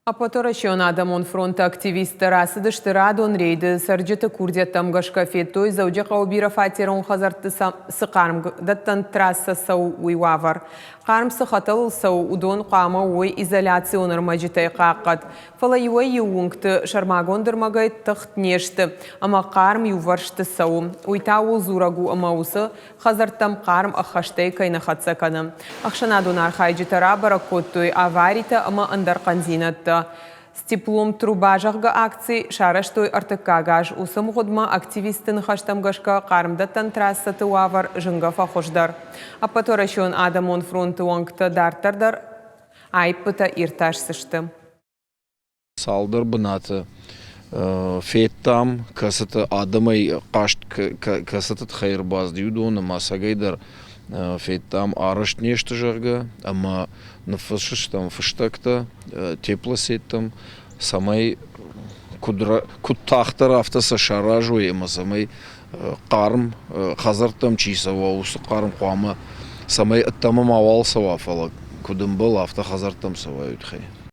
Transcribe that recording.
Апоторашионада Монфронт активисты расыдышты радон рейді сарджеті курдеттам гашкафеттой заудя қаубира фатерон хазарты сықарм даттан трасса сау уйвавар. Қарм сықатыл сау удон қама ой изоляционыр маджитай қаққат. Фала юай юуңкты шармагондырмагай тұхт нешті, ама қарм юваршты сау. Уйта ол зурагу амаусы хазартам қарм ахаштай кайнахатса каным. Ақшанадон архайджитара баракоттой аварита ама андар қанзинатты. С теплом трубажағғы акций шараштой артыққағаш усым ғудма активистін хаштамғашқа қарымдаттан трассаты уавар жыңға фахождар. Апаторашон адамон фронты оңқты дартардар айыппыта ирташ сышты. Салдыр бұнаты феттам касыты адымай қашт касыты тхайырбаз дейуді оны масагайдар феттам арышт нешті жарға, ама нафышыштам фыштакта теплосеттам самай куттахтар автоса шаражу ема самай қарым қазартам чисава усы қарым қуама самай ыттамам авал сава фала кудым был авто қазартам сава үтхай.